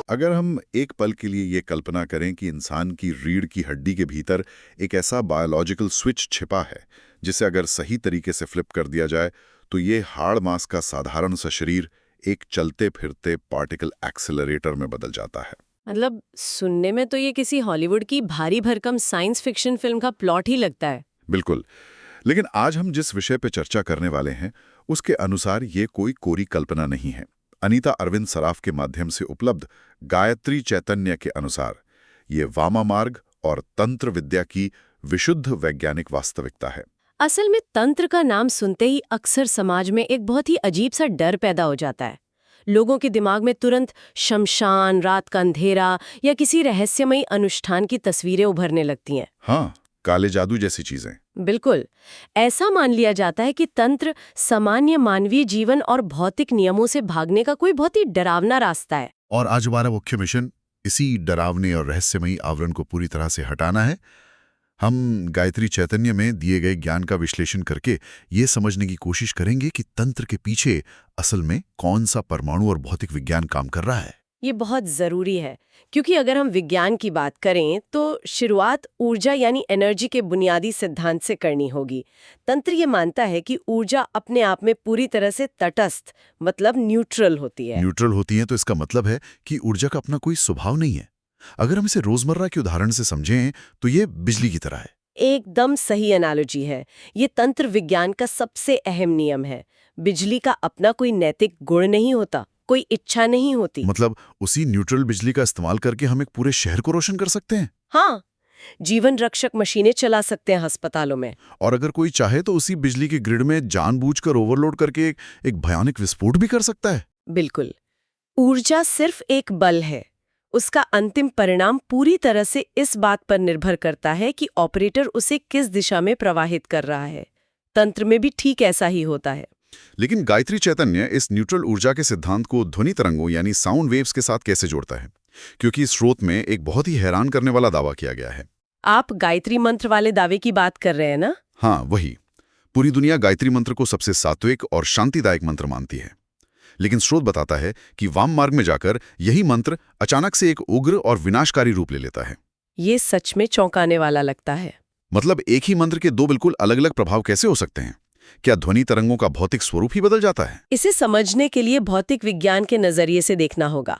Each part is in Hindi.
अगर हम एक पल के लिए ये कल्पना करें कि इंसान की रीढ़ की हड्डी के भीतर एक ऐसा बायोलॉजिकल स्विच छिपा है जिसे अगर सही तरीके से फ्लिप कर दिया जाए तो ये हाड़ मांस का साधारण सा शरीर एक चलते फिरते पार्टिकल एक्सेलरेटर में बदल जाता है। मतलब सुनने में तो ये किसी हॉलीवुड की भारी भरकम साइंस फिक्शन फिल्म का प्लॉट ही लगता है। बिल्कुल। लेकिन आज हम जिस विषय पे चर्चा करने वाले हैं उसके अनुसार ये कोई कोरी कल्पना नहीं है। अनीता अरविंद सराफ के माध्यम से उपलब्ध गायत्री चैतन्य के अनुसार ये वामा मार्ग और तंत्र विद्या की विशुद्ध वैज्ञानिक वास्तविकता है। असल में तंत्र का नाम सुनते ही अक्सर समाज में एक बहुत ही अजीब सा डर पैदा हो जाता है। लोगों के दिमाग में तुरंत शमशान, रात का अंधेरा या किसी रहस्यमयी अनुष्ठान की तस्वीरें उभरने लगती हैं। हाँ, काले जादू जैसी चीजें। बिल्कुल। ऐसा मान लिया जाता है कि तंत्र सामान्य मानवीय जीवन और भौतिक नियमों से भागने का कोई बहुत ही डरावना रास्ता है। और आज हमारा मुख्य मिशन इसी डरावने और रहस्यमयी आवरण को पूरी तरह से हटाना है। हम गायत्री चैतन्य में दिए गए ज्ञान का विश्लेषण करके ये समझने की कोशिश करेंगे कि तंत्र के पीछे असल में कौन सा परमाणु और भौतिक विज्ञान काम कर रहा है। ये बहुत जरूरी है क्योंकि अगर हम विज्ञान की बात करें तो शुरुआत ऊर्जा यानी एनर्जी के बुनियादी सिद्धांत से करनी होगी। तंत्र ये मानता है कि ऊर्जा अपने आप में पूरी तरह से तटस्थ मतलब न्यूट्रल होती है। न्यूट्रल होती है तो इसका मतलब है कि ऊर्जा का अपना कोई स्वभाव नहीं है। अगर हम इसे रोजमर्रा के उदाहरण से समझें तो ये बिजली की तरह है। एकदम सही एनालॉजी है। ये तंत्र विज्ञान का सबसे अहम नियम है। बिजली का अपना कोई नैतिक गुण नहीं होता, कोई इच्छा नहीं होती। मतलब उसी न्यूट्रल बिजली का इस्तेमाल करके हम एक पूरे शहर को रोशन कर सकते हैं। हाँ, जीवन रक्षक मशीनें चला सकते हैं अस्पतालों में। और अगर कोई चाहे तो उसी बिजली के ग्रिड में जानबूझकर ओवरलोड करके एक भयानक विस्फोट भी कर सकता है। बिल्कुल। ऊर्जा सिर्फ एक बल है। उसका अंतिम परिणाम पूरी तरह से इस बात पर निर्भर करता है कि ऑपरेटर उसे किस दिशा में प्रवाहित कर रहा है। तंत्र में भी ठीक ऐसा ही होता है। लेकिन गायत्री चैतन्य इस न्यूट्रल ऊर्जा के सिद्धांत को ध्वनि तरंगों यानी साउंड वेव्स के साथ कैसे जोड़ता है? क्योंकि इस स्रोत में एक बहुत ही हैरान करने वाला दावा किया गया है। आप गायत्री मंत्र वाले दावे की बात कर रहे हैं ना? हाँ, वही। पूरी दुनिया गायत्री मंत्र को सबसे सात्विक और शांतिदायक मंत्र मानती है, लेकिन स्रोत बताता है कि वाम मार्ग में जाकर यही मंत्र अचानक से एक उग्र और विनाशकारी रूप ले लेता है। ये सच में चौंकाने वाला लगता है। मतलब एक ही मंत्र के दो बिल्कुल अलग अलग प्रभाव कैसे हो सकते हैं? क्या ध्वनि तरंगों का भौतिक स्वरूप ही बदल जाता है? इसे समझने के लिए भौतिक विज्ञान के नजरिए से देखना होगा।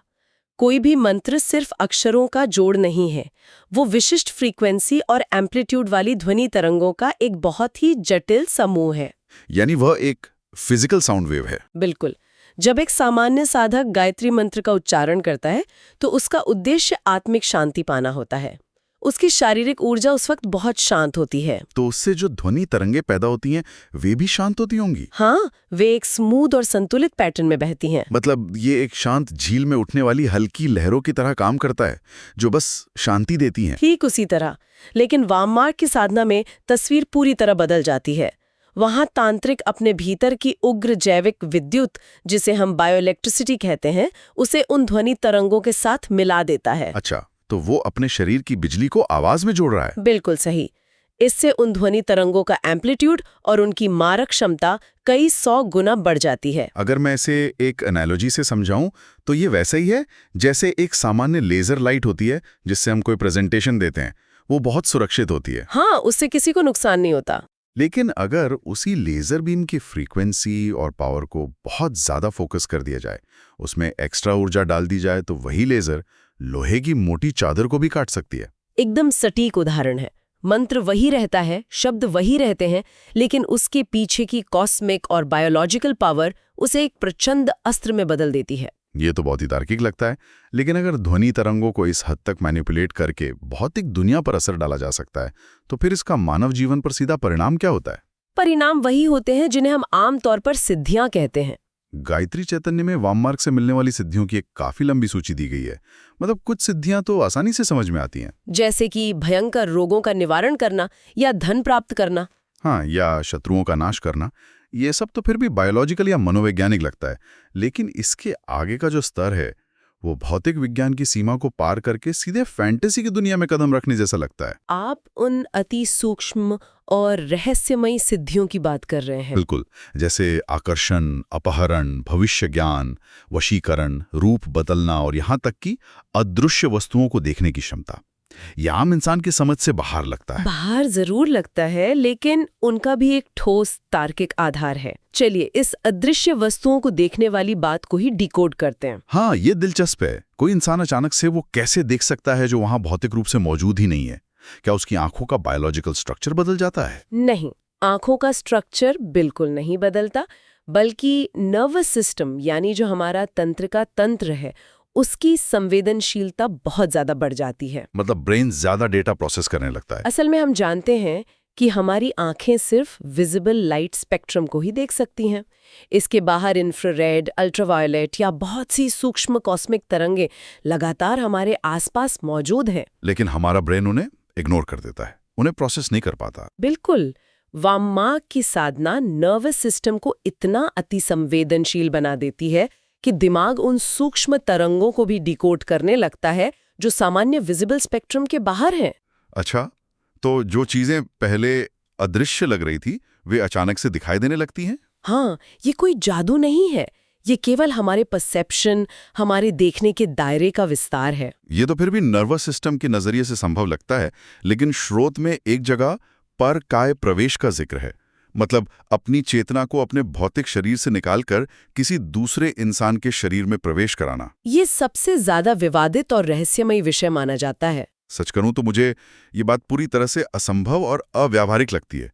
कोई भी मंत्र सिर्फ अक्षरों का जोड़ नहीं है, वो विशिष्ट फ्रीक्वेंसी और एम्पलीट्यूड वाली ध्वनि तरंगों का एक बहुत ही जटिल समूह है। यानी वह एक फिजिकल साउंड वेव है। बिल्कुल। जब एक सामान्य साधक गायत्री मंत्र का उच्चारण करता है तो उसका उद्देश्य आत्मिक शांति पाना होता है। उसकी शारीरिक ऊर्जा उस वक्त बहुत शांत होती है। तो उससे जो ध्वनि तरंगे पैदा होती हैं वे भी शांत होती होंगी? हाँ, वे एक स्मूथ और संतुलित पैटर्न में बहती हैं। मतलब ये एक शांत झील में उठने वाली हल्की लहरों की तरह काम करता है जो बस शांति देती हैं। ठीक उसी तरह। लेकिन वाम मार्ग की साधना में तस्वीर पूरी तरह बदल जाती है। वहां तांत्रिक अपने भीतर की उग्र जैविक विद्युत, जिसे हम बायोइलेक्ट्रिसिटी कहते हैं, उसे उन ध्वनि तरंगों के साथ मिला देता है। अच्छा, तो वो अपने शरीर की बिजली को आवाज में जोड़ रहा है। बिल्कुल सही। इससे उन ध्वनि तरंगों का एम्पलीट्यूड और उनकी मारक क्षमता कई 100 गुना बढ़ जाती है। अगर मैं इसे एक एनालॉजी से समझाऊं तो ये वैसा ही है जैसे एक सामान्य लेजर लाइट होती है जिससे हम कोई प्रेजेंटेशन देते हैं। वो बहुत सुरक्षित होती है। हाँ, उससे किसी को नुकसान नहीं होता। लेकिन अगर उसी लेजर बीम की फ्रीक्वेंसी और पावर को बहुत ज्यादा फोकस कर दिया जाए, उसमें एक्स्ट्रा ऊर्जा डाल दी जाए, तो वही लेजर लोहे की मोटी चादर को भी काट सकती है। एकदम सटीक उदाहरण है। मंत्र वही रहता है, शब्द वही रहते हैं, लेकिन उसके पीछे की कॉस्मिक और बायोलॉजिकल पावर उसे एक प्रचंड अस्त्र में बदल देती है। ये तो बहुत ही तार्किक लगता है। लेकिन अगर ध्वनि तरंगों को इस हद तक मैनिपुलेट करके भौतिक दुनिया पर असर डाला जा सकता है, तो फिर इसका मानव जीवन पर सीधा परिणाम क्या होता है? परिणाम वही होते हैं जिन्हें हम आम तौर पर सिद्धियां कहते हैं। गायत्री चैतन्य में वाम मार्ग से मिलने वाली सिद्धियों की एक काफी लंबी सूची दी गई है। मतलब कुछ सिद्धियां तो आसानी से समझ में आती हैं, जैसे कि भयंकर रोगों का निवारण करना या धन प्राप्त करना। हाँ, या शत्रुओं का नाश करना। ये सब तो फिर भी बायोलॉजिकल या मनोवैज्ञानिक लगता है। लेकिन इसके आगे का जो स्तर है वो भौतिक विज्ञान की सीमा को पार करके सीधे फैंटेसी की दुनिया में कदम रखने जैसा लगता है। आप उन अति सूक्ष्म और रहस्यमयी सिद्धियों की बात कर रहे हैं। बिल्कुल, जैसे आकर्षण, अपहरण, भविष्य ज्ञान, वशीकरण, रूप बदलना और यहाँ तक कि अदृश्य वस्तुओं को देखने की क्षमता। ये आम इंसान की समझ से बाहर लगता है। बाहर जरूर लगता है, लेकिन उनका भी एक ठोस तार्किक आधार है। चलिए इस अदृश्य वस्तुओं को देखने वाली बात को ही डिकोड करते हैं। हाँ, ये दिलचस्प है। कोई इंसान अचानक से वो कैसे देख सकता है जो वहां भौतिक रूप से मौजूद ही नहीं है? क्या उसकी आंखों का बायोलॉजिकल स्ट्रक्चर बदल जाता है? नहीं, आंखों का स्ट्रक्चर बिल्कुल नहीं बदलता, बल्कि नर्वस सिस्टम यानी जो हमारा तंत्रिका तंत्र है उसकी संवेदनशीलता बहुत ज्यादा बढ़ जाती है। मतलब ब्रेन ज्यादा डेटा प्रोसेस करने लगता है। असल में हम जानते हैं कि हमारी आंखें सिर्फ विजिबल लाइट स्पेक्ट्रम को ही देख सकती हैं। इसके बाहर इंफ्रारेड, अल्ट्रावायलेट या बहुत सी सूक्ष्म कॉस्मिक तरंगे लगातार हमारे आसपास मौजूद हैं। लेकिन हमारा ब्रेन उन्हें इग्नोर कर देता है, उन्हें प्रोसेस नहीं कर पाता। बिल्कुल, वामाक की साधना नर्वस सिस्टम को इतना अति संवेदनशील बना देती है कि दिमाग उन सूक्ष्म तरंगों को भी डिकोड करने लगता है जो सामान्य विजिबल स्पेक्ट्रम के बाहर हैं। अच्छा, तो जो चीजें पहले अदृश्य लग रही थी वे अचानक से दिखाई देने लगती हैं? हाँ, ये कोई जादू नहीं है, ये केवल हमारे परसेप्शन, हमारे देखने के दायरे का विस्तार है। ये तो फिर भी नर्वस सिस्टम के नजरिए से संभव लगता है, लेकिन स्रोत में एक जगह पर काय प्रवेश का जिक्र है। मतलब अपनी चेतना को अपने भौतिक शरीर से निकालकर किसी दूसरे इंसान के शरीर में प्रवेश कराना। ये सबसे ज्यादा विवादित और रहस्यमयी विषय माना जाता है। सच कहूं तो मुझे ये बात पूरी तरह से असंभव और अव्यावहारिक लगती है।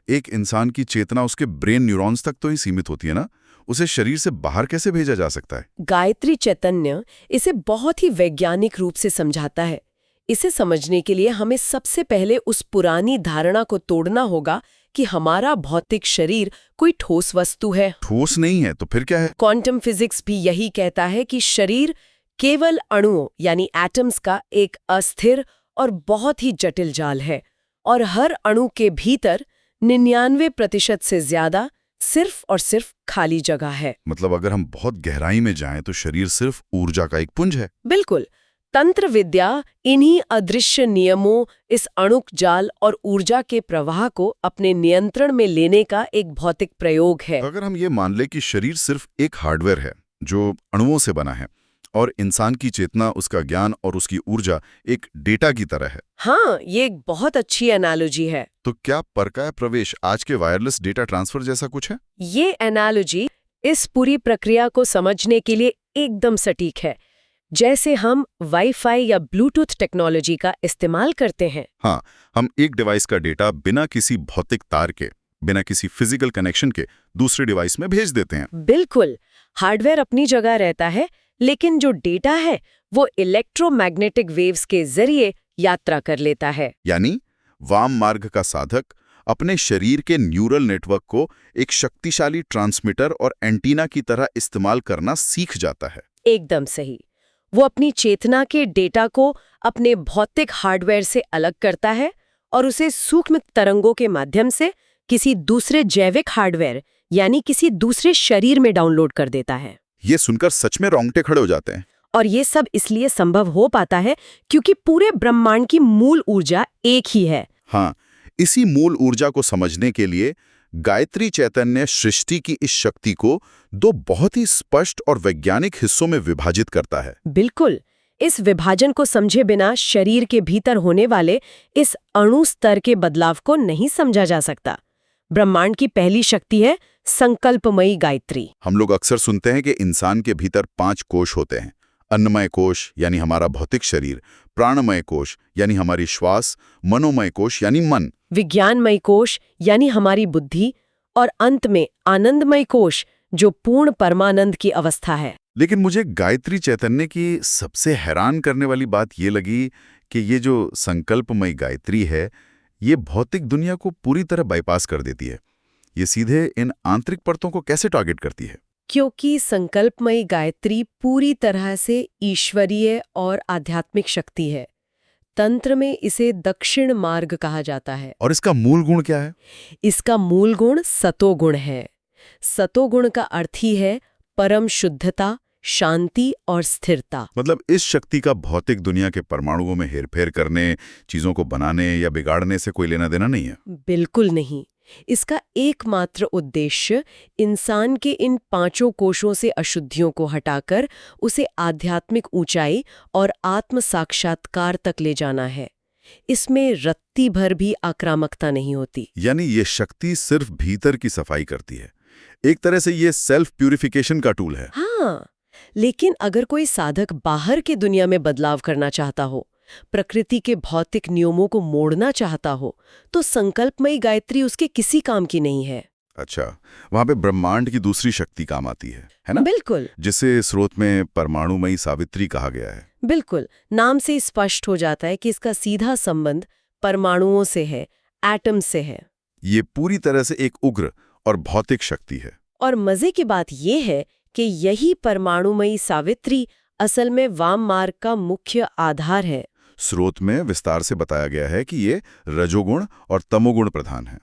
एक इंसान की चेतना उसके ब्रेन न्यूरॉन्स तक तो ही सीमित होती है ना, उसे शरीर से बाहर कैसे भेजा जा सकता है? गायत्री चैतन्य इसे बहुत ही वैज्ञानिक रूप से समझाता है। इसे समझने के लिए हमें सबसे पहले उस पुरानी धारणा को तोड़ना होगा कि हमारा भौतिक शरीर कोई ठोस वस्तु है। ठोस नहीं है तो फिर क्या है? क्वांटम फिजिक्स भी यही कहता है कि शरीर केवल अणुओं यानी एटम्स का एक अस्थिर और बहुत ही जटिल जाल है, और हर अणु के भीतर 99% से ज्यादा सिर्फ और सिर्फ खाली जगह है। मतलब अगर हम बहुत गहराई में जाएं तो शरीर सिर्फ ऊर्जा का एक पुंज है। बिल्कुल, तंत्र विद्या इन्हीं अदृश्य नियमों, इस अणुक जाल और ऊर्जा के प्रवाह को अपने नियंत्रण में लेने का एक भौतिक प्रयोग है। अगर हम ये मान लें कि शरीर सिर्फ एक हार्डवेयर है जो अणुओं से बना है और इंसान की चेतना, उसका ज्ञान और उसकी ऊर्जा एक डेटा की तरह है। हाँ, ये एक बहुत अच्छी एनालॉजी है। तो क्या परकाय प्रवेश आज के वायरलेस डेटा ट्रांसफर जैसा कुछ है? ये एनालॉजी इस पूरी प्रक्रिया को समझने के लिए एकदम सटीक है। जैसे हम वाईफाई या ब्लूटूथ टेक्नोलॉजी का इस्तेमाल करते हैं। हाँ, हम एक डिवाइस का डेटा बिना किसी भौतिक तार के, बिना किसी फिजिकल कनेक्शन के दूसरे डिवाइस में भेज देते हैं। बिल्कुल, हार्डवेयर अपनी जगह रहता है, लेकिन जो डेटा है वो इलेक्ट्रोमैग्नेटिक वेव्स के जरिए यात्रा कर लेता है। यानी वाम मार्ग का साधक अपने शरीर के न्यूरल नेटवर्क को एक शक्तिशाली ट्रांसमीटर और एंटीना की तरह इस्तेमाल करना सीख जाता है। एकदम सही। वो अपनी चेतना के डेटा को अपने भौतिक हार्डवेयर से अलग करता है और उसे सूक्ष्म तरंगों के माध्यम से किसी दूसरे जैविक हार्डवेयर यानी किसी दूसरे शरीर में डाउनलोड कर देता है। ये सुनकर सच में रोंगटे खड़े हो जाते हैं। और ये सब इसलिए संभव हो पाता है क्योंकि पूरे ब्रह्मांड की मूल ऊर्जा एक ही है। हाँ, इसी मूल ऊर्जा को समझने के लिए गायत्री चैतन्य सृष्टि की इस शक्ति को दो बहुत ही स्पष्ट और वैज्ञानिक हिस्सों में विभाजित करता है। बिल्कुल, इस विभाजन को समझे बिना शरीर के भीतर होने वाले इस अणु स्तर के बदलाव को नहीं समझा जा सकता। ब्रह्मांड की पहली शक्ति है संकल्पमयी गायत्री। हम लोग अक्सर सुनते हैं कि इंसान के भीतर 5 कोश होते हैं। अन्नमय कोश यानी हमारा भौतिक शरीर, प्राणमय कोश यानी हमारी श्वास, मनोमय कोश यानी मन, विज्ञानमय कोश यानी हमारी बुद्धि, और अंत में आनंदमय कोश जो पूर्ण परमानंद की अवस्था है। लेकिन मुझे गायत्री चैतन्य की सबसे हैरान करने वाली बात ये लगी कि ये जो संकल्पमयी गायत्री है, ये भौतिक दुनिया को पूरी तरह बाईपास कर देती है। ये सीधे इन आंतरिक परतों को कैसे टारगेट करती है? क्योंकि संकल्पमयी गायत्री पूरी तरह से ईश्वरीय और आध्यात्मिक शक्ति है। तंत्र में इसे दक्षिण मार्ग कहा जाता है। और इसका मूल गुण क्या है? इसका मूल गुण सतोगुण है। सतोगुण का अर्थ ही है परम शुद्धता, शांति और स्थिरता। मतलब इस शक्ति का भौतिक दुनिया के परमाणुओं में हेरफेर करने, चीजों को बनाने या बिगाड़ने से कोई लेना देना नहीं है। बिल्कुल नहीं। इसका एकमात्र उद्देश्य इंसान के इन 5 कोशों से अशुद्धियों को हटाकर उसे आध्यात्मिक ऊंचाई और आत्म साक्षात्कार तक ले जाना है। इसमें रत्ती भर भी आक्रामकता नहीं होती। यानी ये शक्ति सिर्फ भीतर की सफाई करती है। एक तरह से ये सेल्फ प्यूरिफिकेशन का टूल है। हाँ, लेकिन अगर कोई साधक बाहर की दुनिया में बदलाव करना चाहता हो, प्रकृति के भौतिक नियमों को मोड़ना चाहता हो, तो संकल्पमयी गायत्री उसके किसी काम की नहीं है। अच्छा, वहां पे ब्रह्मांड की दूसरी शक्ति काम आती है ना? बिल्कुल, जिसे स्रोत में परमाणुमयी सावित्री कहा गया है। बिल्कुल। नाम से स्पष्ट हो जाता है कि इसका सीधा संबंध परमाणुओं से है, एटम से है। ये पूरी तरह से एक उग्र और भौतिक शक्ति है। और मजे की बात यह है कि यही परमाणुमयी सावित्री असल में वाम मार्ग का मुख्य आधार है। स्रोत में विस्तार से बताया गया है कि ये रजोगुण और तमोगुण प्रधान है।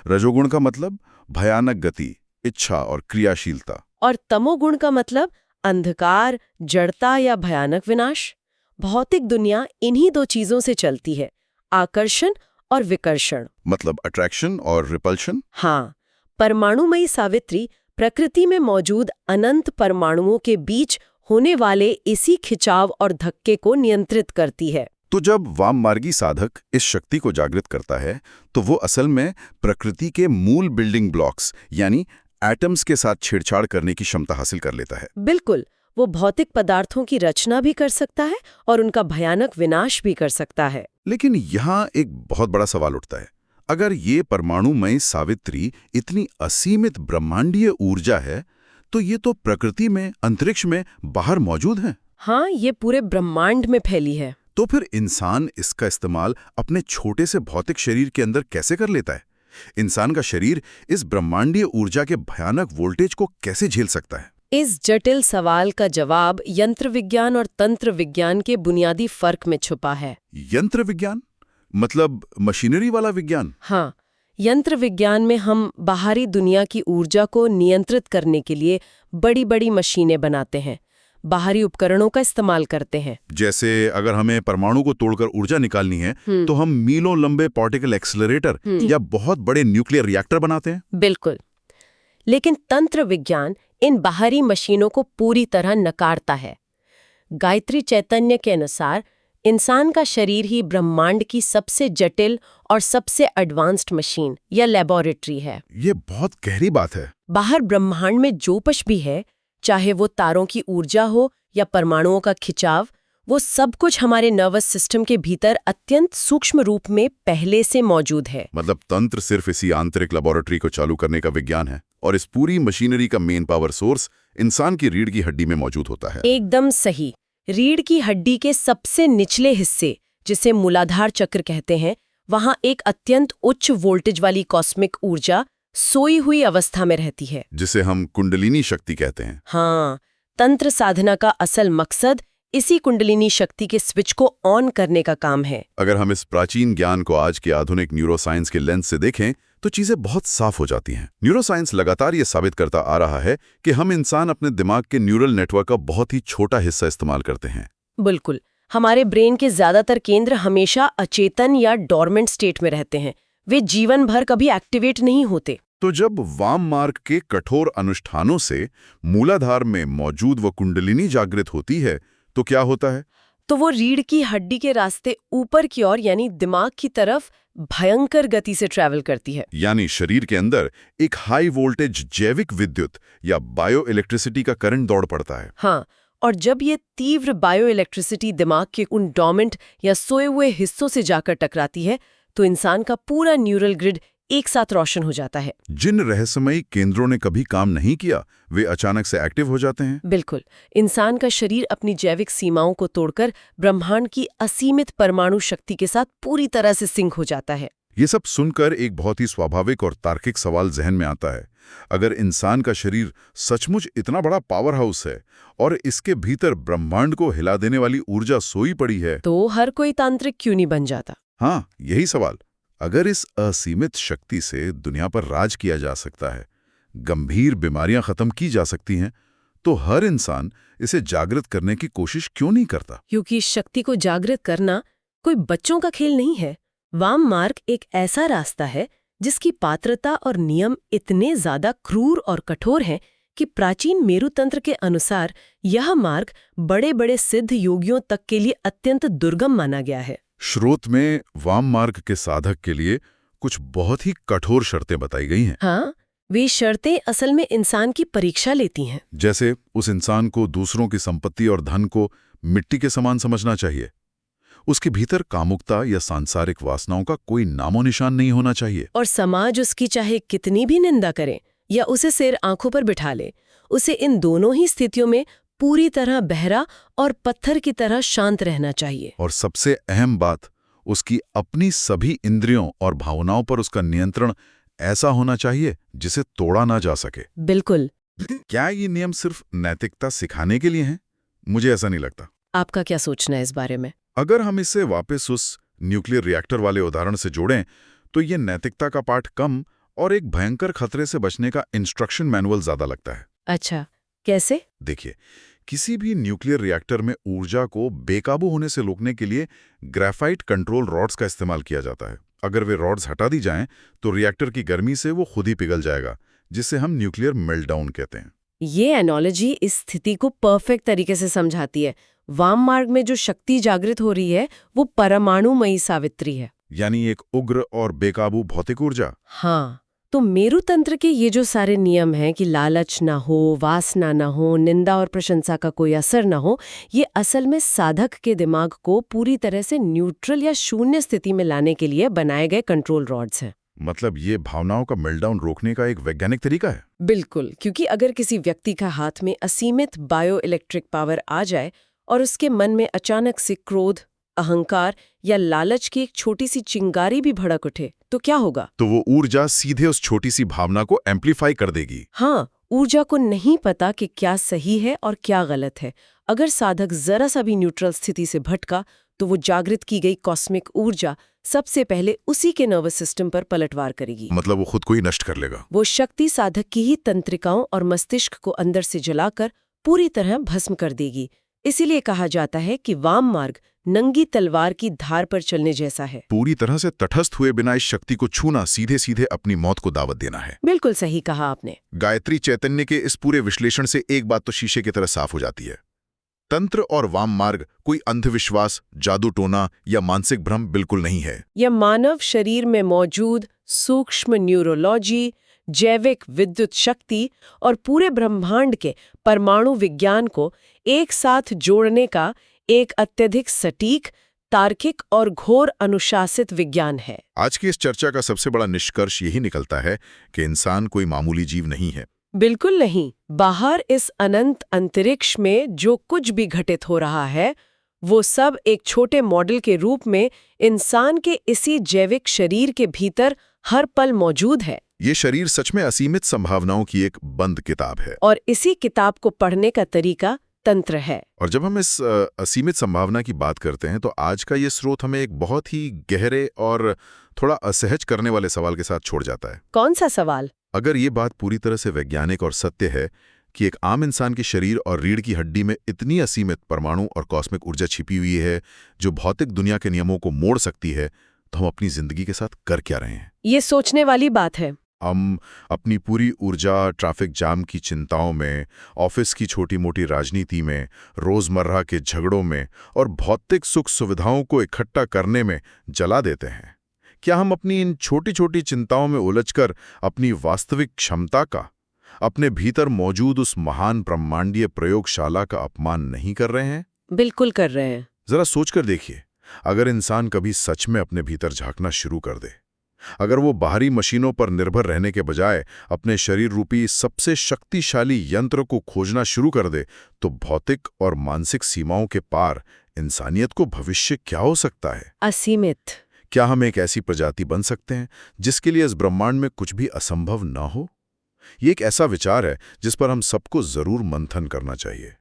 रजोगुण का मतलब भयानक गति, इच्छा और क्रियाशीलता, और तमोगुण का मतलब अंधकार, जड़ता या भयानक विनाश। भौतिक दुनिया इन्हीं 2 चीजों से चलती है, आकर्षण और विकर्षण। मतलब अट्रैक्शन और रिपल्शन। हाँ, परमाणुमयी सावित्री प्रकृति में मौजूद अनंत परमाणुओं के बीच होने वाले इसी खिंचाव और धक्के को नियंत्रित करती है। तो जब वाममार्गी साधक इस शक्ति को जागृत करता है, तो वो असल में प्रकृति के मूल बिल्डिंग ब्लॉक्स यानी एटम्स के साथ छेड़छाड़ करने की क्षमता हासिल कर लेता है। बिल्कुल, वो भौतिक पदार्थों की रचना भी कर सकता है और उनका भयानक विनाश भी कर सकता है। लेकिन यहाँ एक बहुत बड़ा सवाल उठता है। अगर ये परमाणुमय सावित्री इतनी असीमित ब्रह्मांडीय ऊर्जा है, तो ये तो प्रकृति में, अंतरिक्ष में बाहर मौजूद है। हाँ, ये पूरे ब्रह्मांड में फैली है। तो फिर इंसान इसका इस्तेमाल अपने छोटे से भौतिक शरीर के अंदर कैसे कर लेता है? इंसान का शरीर इस ब्रह्मांडीय ऊर्जा के भयानक वोल्टेज को कैसे झेल सकता है? इस जटिल सवाल का जवाब यंत्र विज्ञान और तंत्र विज्ञान के बुनियादी फर्क में छुपा है। यंत्र विज्ञान मतलब मशीनरी वाला विज्ञान? हाँ, यंत्र विज्ञान में हम बाहरी दुनिया की ऊर्जा को नियंत्रित करने के लिए बड़ी-बड़ी मशीनें बनाते हैं, बाहरी उपकरणों का इस्तेमाल करते हैं। जैसे अगर हमें परमाणु को तोड़कर ऊर्जा निकालनी है, तो हम मीलों लंबे पार्टिकल एक्सेलरेटर या बहुत बड़े न्यूक्लियर रिएक्टर बनाते हैं। बिल्कुल, लेकिन तंत्र विज्ञान इन बाहरी मशीनों को पूरी तरह नकारता है। गायत्री चैतन्य के अनुसार इंसान का शरीर ही ब्रह्मांड की सबसे जटिल और सबसे एडवांस्ड मशीन या लेबोरेटरी है। ये बहुत गहरी बात है। बाहर ब्रह्मांड में जो कुछ भी है, चाहे वो तारों की ऊर्जा हो या परमाणुओं का खिंचाव, वो सब कुछ हमारे नर्वस सिस्टम के भीतर अत्यंत सूक्ष्म रूप में पहले से मौजूद है। मतलब तंत्र सिर्फ इसी आंतरिक लेबोरेटरी को चालू करने का विज्ञान है, और इस पूरी मशीनरी का मेन पावर सोर्स इंसान की रीढ़ की हड्डी में मौजूद होता है। एकदम सही। रीढ़ की हड्डी के सबसे निचले हिस्से, जिसे मूलाधार चक्र कहते हैं, वहां एक अत्यंत उच्च वोल्टेज वाली कॉस्मिक ऊर्जा सोई हुई अवस्था में रहती है, जिसे हम कुंडलिनी शक्ति कहते हैं। हाँ, तंत्र साधना का असल मकसद इसी कुंडलिनी शक्ति के स्विच को ऑन करने का काम है। अगर हम इस प्राचीन ज्ञान को आज के आधुनिक न्यूरोसाइंस के लेंस से देखें, तो चीजें बहुत साफ हो जाती हैं। न्यूरोसाइंस लगातार ये साबित करता आ रहा है कि हम इंसान अपने दिमाग के न्यूरल नेटवर्क का बहुत ही छोटा हिस्सा इस्तेमाल करते हैं। बिल्कुल, हमारे ब्रेन के ज्यादातर केंद्र हमेशा अचेतन या डोरमेंट स्टेट में रहते हैं। वे जीवन भर कभी एक्टिवेट नहीं होते। तो जब वाम मार्ग के कठोर अनुष्ठानों से मूलाधार में मौजूद वो कुंडलिनी जागृत होती है, तो क्या होता है? तो वो रीढ़ की हड्डी के रास्ते ऊपर की ओर यानी दिमाग की तरफ भयंकर गति से ट्रैवल करती है। यानी शरीर के अंदर एक हाई वोल्टेज जैविक विद्युत या बायो इलेक्ट्रिसिटी का करंट दौड़ पड़ता है। हाँ, और जब ये तीव्र बायो इलेक्ट्रिसिटी दिमाग के उन डोमेंट या सोए हुए हिस्सों से जाकर टकराती है, तो इंसान का पूरा न्यूरल ग्रिड एक साथ रोशन हो जाता है। जिन रहस्यमयी केंद्रों ने कभी काम नहीं किया, वे अचानक से एक्टिव हो जाते हैं। बिल्कुल, इंसान का शरीर अपनी जैविक सीमाओं को तोड़कर ब्रह्मांड की असीमित परमाणु शक्ति के साथ पूरी तरह से सिंक हो जाता है। ये सब सुनकर एक बहुत ही स्वाभाविक और तार्किक सवाल जहन में आता है। अगर इंसान का शरीर सचमुच इतना बड़ा पावर हाउस है और इसके भीतर ब्रह्मांड को हिला देने वाली ऊर्जा सोई पड़ी है, तो हर कोई तांत्रिक क्यों नहीं बन जाता? हाँ, यही सवाल। अगर इस असीमित शक्ति से दुनिया पर राज किया जा सकता है, गंभीर बीमारियां खत्म की जा सकती हैं, तो हर इंसान इसे जागृत करने की कोशिश क्यों नहीं करता? क्योंकि शक्ति को जागृत करना कोई बच्चों का खेल नहीं है। वाम मार्ग एक ऐसा रास्ता है जिसकी पात्रता और नियम इतने ज्यादा क्रूर और कठोर हैं कि प्राचीन मेरुतंत्र के अनुसार यह मार्ग बड़े बड़े सिद्ध योगियों तक के लिए अत्यंत दुर्गम माना गया है। श्रोत में वाम मार्ग के साधक के लिए कुछ बहुत ही कठोर शर्तें बताई गई हैं। हाँ, वे शर्तें असल में इंसान की परीक्षा लेती हैं। जैसे उस इंसान को दूसरों की संपत्ति और धन को मिट्टी के समान समझना चाहिए। उसके भीतर कामुकता या सांसारिक वासनाओं का कोई नामो निशान नहीं होना चाहिए। और समाज उसकी चाहे कितनी भी निंदा करे या उसे सिर आंखों पर बिठा ले, उसे इन दोनों ही स्थितियों में पूरी तरह बहरा और पत्थर की तरह शांत रहना चाहिए। और सबसे अहम बात, उसकी अपनी सभी इंद्रियों और भावनाओं पर उसका नियंत्रण ऐसा होना चाहिए जिसे तोड़ा ना जा सके। बिल्कुल। क्या ये नियम सिर्फ नैतिकता सिखाने के लिए हैं? मुझे ऐसा नहीं लगता। आपका क्या सोचना है इस बारे में? अगर हम इसे वापस उस न्यूक्लियर रिएक्टर वाले उदाहरण से जोड़ें तो ये नैतिकता का पाठ कम और एक भयंकर खतरे से बचने का इंस्ट्रक्शन मैनुअल ज्यादा लगता है। अच्छा, कैसे? देखिए, किसी भी न्यूक्लियर रिएक्टर में ऊर्जा को बेकाबू होने से रोकने के लिए ग्रेफाइट कंट्रोल रॉड्स का इस्तेमाल किया जाता है। अगर वे रॉड्स हटा दी जाएं तो रिएक्टर की गर्मी से वो खुद ही पिघल जाएगा, जिसे हम न्यूक्लियर मेल्टडाउन कहते हैं। ये एनोलॉजी इस स्थिति को परफेक्ट तरीके से समझाती है। वाम मार्ग में जो शक्ति जागृत हो रही है वो परमाणुमयी सावित्री है, यानी एक उग्र और बेकाबू भौतिक ऊर्जा। हाँ, तो मेरुतंत्र के ये जो सारे नियम हैं कि लालच ना हो, वासना ना हो, निंदा और प्रशंसा का कोई असर ना हो, ये असल में साधक के दिमाग को पूरी तरह से न्यूट्रल या शून्य स्थिति में लाने के लिए बनाए गए कंट्रोल रॉड्स हैं। मतलब ये भावनाओं का मेल्टडाउन रोकने का एक वैज्ञानिक तरीका है। बिल्कुल, क्योंकि अगर किसी व्यक्ति का हाथ में असीमित बायो इलेक्ट्रिक पावर आ जाए और उसके मन में अचानक से क्रोध, अहंकार या लालच की एक छोटी सी चिंगारी भी भड़क उठे, तो क्या होगा? तो वो ऊर्जा सीधे उस छोटी सी भावना को एम्प्लीफाई कर देगी। हाँ, ऊर्जा को नहीं पता कि क्या सही है और क्या गलत है। अगर साधक जरा सा भी न्यूट्रल स्थिति से भटका तो वो जागृत की गई कॉस्मिक ऊर्जा सबसे पहले उसी के नर्वस सिस्टम पर पलटवार करेगी। मतलब वो खुद को ही नष्ट कर लेगा। वो शक्ति साधक की ही तंत्रिकाओं और मस्तिष्क को अंदर से जलाकर पूरी तरह भस्म कर देगी। इसीलिए कहा जाता है कि वाम मार्ग नंगी तलवार की धार पर चलने जैसा है। पूरी तरह से तटस्थ हुए बिना इस शक्ति को छूना सीधे सीधे अपनी मौत को दावत देना है। बिल्कुल सही कहा आपने। गायत्री चैतन्य के इस पूरे विश्लेषण से एक बात तो शीशे की तरह साफ हो जाती है। तंत्र और वाम मार्ग कोई अंधविश्वास, जादू टोना या मानसिक भ्रम बिल्कुल नहीं है। यह मानव शरीर में मौजूद सूक्ष्म न्यूरोलॉजी, जैविक विद्युत शक्ति और पूरे ब्रह्मांड के परमाणु विज्ञान को एक साथ जोड़ने का एक अत्यधिक सटीक, तार्किक और घोर अनुशासित विज्ञान है। आज की इस चर्चा का सबसे बड़ा निष्कर्ष यही निकलता है कि इंसान कोई मामूली जीव नहीं है। बिल्कुल नहीं। बाहर इस अनंत अंतरिक्ष में जो कुछ भी घटित हो रहा है वो सब एक छोटे मॉडल के रूप में इंसान के इसी जैविक शरीर के भीतर हर पल मौजूद है। ये शरीर सच में असीमित संभावनाओं की एक बंद किताब है और इसी किताब को पढ़ने का तरीका तंत्र है। और जब हम इस असीमित संभावना की बात करते हैं तो आज का ये स्रोत हमें एक बहुत ही गहरे और थोड़ा असहज करने वाले सवाल के साथ छोड़ जाता है। कौन सा सवाल? अगर ये बात पूरी तरह से वैज्ञानिक और सत्य है कि एक आम इंसान के शरीर और रीढ़ की हड्डी में इतनी असीमित परमाणु और कॉस्मिक ऊर्जा छिपी हुई है जो भौतिक दुनिया के नियमों को मोड़ सकती है, तो हम अपनी जिंदगी के साथ कर क्या रहे हैं? ये सोचने वाली बात है। हम अपनी पूरी ऊर्जा ट्रैफिक जाम की चिंताओं में, ऑफिस की छोटी मोटी राजनीति में, रोजमर्रा के झगड़ों में और भौतिक सुख सुविधाओं को इकट्ठा करने में जला देते हैं। क्या हम अपनी इन छोटी छोटी चिंताओं में उलझकर अपनी वास्तविक क्षमता का, अपने भीतर मौजूद उस महान ब्रह्मांडीय प्रयोगशाला का अपमान नहीं कर रहे हैं? बिल्कुल कर रहे हैं। जरा सोचकर देखिए, अगर इंसान कभी सच में अपने भीतर झांकना शुरू कर दे, अगर वो बाहरी मशीनों पर निर्भर रहने के बजाय अपने शरीर रूपी सबसे शक्तिशाली यंत्र को खोजना शुरू कर दे, तो भौतिक और मानसिक सीमाओं के पार इंसानियत को भविष्य क्या हो सकता है? असीमित। क्या हम एक ऐसी प्रजाति बन सकते हैं जिसके लिए इस ब्रह्मांड में कुछ भी असंभव ना हो? ये एक ऐसा विचार है जिस पर हम सबको जरूर मंथन करना चाहिए।